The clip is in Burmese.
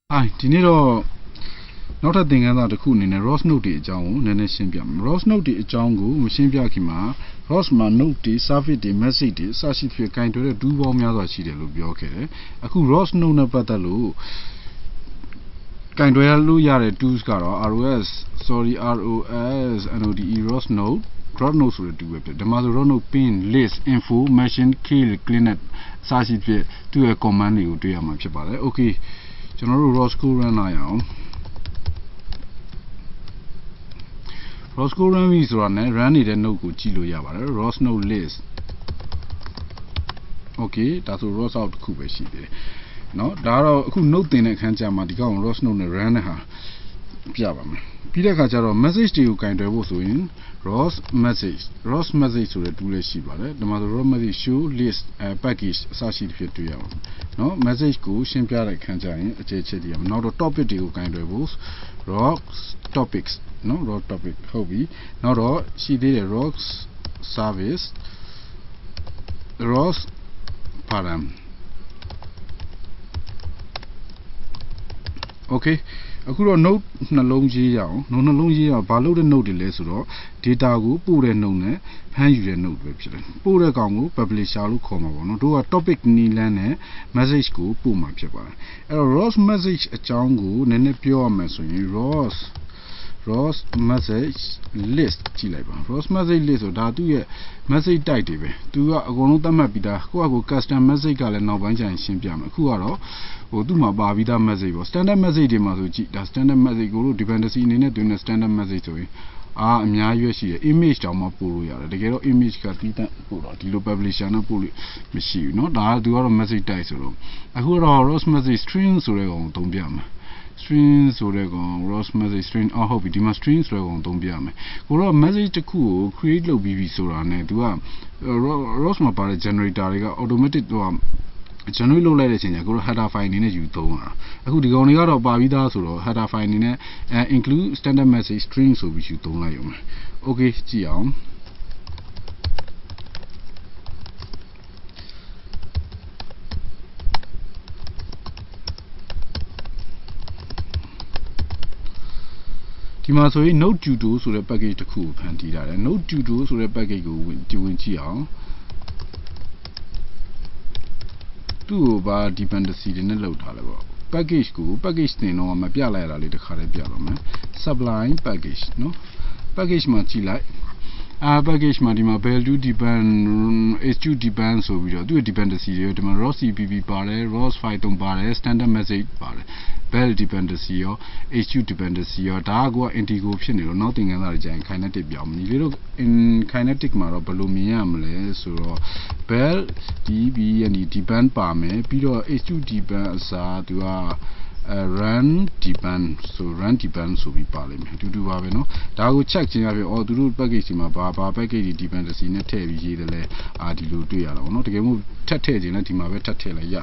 ဒီနေ့တော့နောက်ထပ်သင်ခန်းစာတစ်ခုအနေနဲ့ ROS note တွေအကြောင်းကိုနည်းနည်းရှင်းပြမယ် ROS note တွေအကြောင်းကိုမရှင်းပြခင်မှာ ROS မှာ note တွေ service တွေ message တွေအစရှိဖြစ်ကင်တွဲတဲ့ tool ပေါင်းများစွာရှိတယ်လို့ပြောခဲ့တယ်အခု ROS note နဲ့ပတ်သက်လို့ကင်တွဲလို့ရတဲ့ tools ကတော့ ROS ROS note ROS note ဆိုတဲ့ tool ပဲဖြစ်တယ်ဒီမှာဆို ROS note pin list info machine kill cleanup အစရှိဖြစ်သူ့ရဲ့ command တွေကိုတွေ့ရမှာဖြစ်ပါတယ် okay ကျွန်တော်တို့ ROS code run လာရအောင် ROS code run ပြီဆိုတာနဲ့ run နေတဲ့ node ကိုကြည့်လို့ရပါတယ် ROS node list okay ဒါဆို ROS out တစ်ခုပဲရှိသေးတယ်เนาะဒါကတော့အခု node တင်တဲ့အခန်းကျမှဒီကောင် ROS node နဲ့ run တဲ့ဟာပြပါမယ်ပြီးတဲ့အခါကျတော့ message တွေကိုကင်တွယ်ဖို့ဆိုရင် ROS message ဆိုတဲ့ tool လေးရှိပါတယ်ဒီမှာဆို ROS message show list package အစရှိသဖြင့်တွေ့ရအောင်เนาะ message ကိုရှင်းပြတဲ့အခန်းကျရင်အခြေချက်တည်ရမယ်နောက်တော့ topic တွေကိုကင်တွယ်ဖို့ ROS topics เนาะ ROS topic ဟုတ်ပြီနောက်တော့ရှိသေးတယ် ROS service ROS param okay အခုတော့ note နှလုံးရေးရအောင် note နှလုံးရေးရအောင်ဘာလို့တဲ့ note တွေလဲဆိုတော့ data ကိုပို့တဲ့ note နဲ့ဖမ်းယူတဲ့ note ပဲဖြစ်တယ်ပို့တဲ့ကောင်ကို publisher လို့ခေါ်မှာပေါ့နော်တို့က topic နီးလန်းနဲ့ message ကိုပို့မှာဖြစ်ပါတယ်အဲ့တော့ ROS message အကြောင်းကိုနည်းနည်းပြောရမယ်ဆိုရင် ROS message list ကြည့်လိုက်ပါ ROS message list ဆိုတာသူ့ရဲ့ message type တွေပဲသူကအကုန်လုံးသတ်မှတ်ပြီးသားကိုယ့်အကို custom message ကလည်းနောက်ပိုင်းကျရင်ရှင်းပြမယ်အခုကတော့သူ့မှာပါပြီးသား message ပေါ့ standard message တွေမှာဆိုကြည့်ဒါ standard message ကိုတို့ dependency အနေနဲ့တွင်တဲ့ standard message ဆိုရင်အများကြီးရှိတယ် image တောင်မှပို့လို့ရတယ်တကယ်တော့ image ကတီးတန့်ပို့တော့ဒီလို publisher နဲ့ပို့လို့မရှိဘူးเนาะဒါကသူကတော့ message type ဆိုတော့အခုတော့ ROS message string ဆိုတဲ့ကောင်ကိုသုံးပြမယ်string ဆိုတဲ့ကောင် ROS message string ဟုတ်ပြီဒီမှာ string ဆိုတဲ့ကောင်သုံးပြမယ်ကိုတော့ message တစ်ခုကို create လုပ်ပြီးပြီဆိုတာနဲ့သူက ROS မှာပါတဲ့ generator တွေက automatic သူက generate လုပ်လိုက်တဲ့အချိန်ကျကိုတော့ header file အနေနဲ့ယူသုံးရတာအခုဒီကောင်တွေကတော့ပါပြီးသားဆိုတော့ header file အနေနဲ့ include standard message string ဆိုပြီးယူသုံးလိုက်ရုံပဲ okay ကြည့်အောင်ဒီမှာဆိုရင် note tuto ဆိုတဲ့ package တစ်ခုကိုဖန်တီးထားတယ် note tuto ဆိုတဲ့ package ကိုဝင်ကြည့်အောင်သူ့ကိုပါ dependency တွေနဲ့လောက်ထားတယ်ပေါ့ package ကို package တင်တော့မပြလိုက်ရတာလေးတစ်ခါလေးပြတော့မယ် sublime package เนาะ package မှာကြည့်လိုက်package မှာဒီမှာ value depend h2 depend ဆိုပြီးတော့သူ့ရဲ့ dependency တွေဒီမှာ ROS cpp ပါတယ် ROS file 3ပါတယ် standard message ပါတယ် val dependency ရော h2 dependency ရောဒါကကိုက integer ဖြစ်နေတော့နောက်သင်ခန်းစာတွေကျရင် kinetic ပြောင်းမယ်ဒီလေးတော့ kinetic မှာတော့ဘယ်လိုမြင်ရမလဲဆိုတော့ val depend ပါမယ်ပြီးတော့ h2 depend အစားသူကrun depend ဆိုပြီးပါလိမ့်မယ်အတူတူပါပဲเนาะဒါကို check ခြင်းအပြင်သူတို့ package ဒီမှာဘာ package ဒီ dependency နဲ့ထည့်ပြီးရေးတယ်လဲဒီလိုတွေ့ရတာပေါ့เนาะတကယ်လို့ထပ်ထည့်ခြင်းလဲဒီမှာပဲထပ်ထည့်လိုက်ရတယ်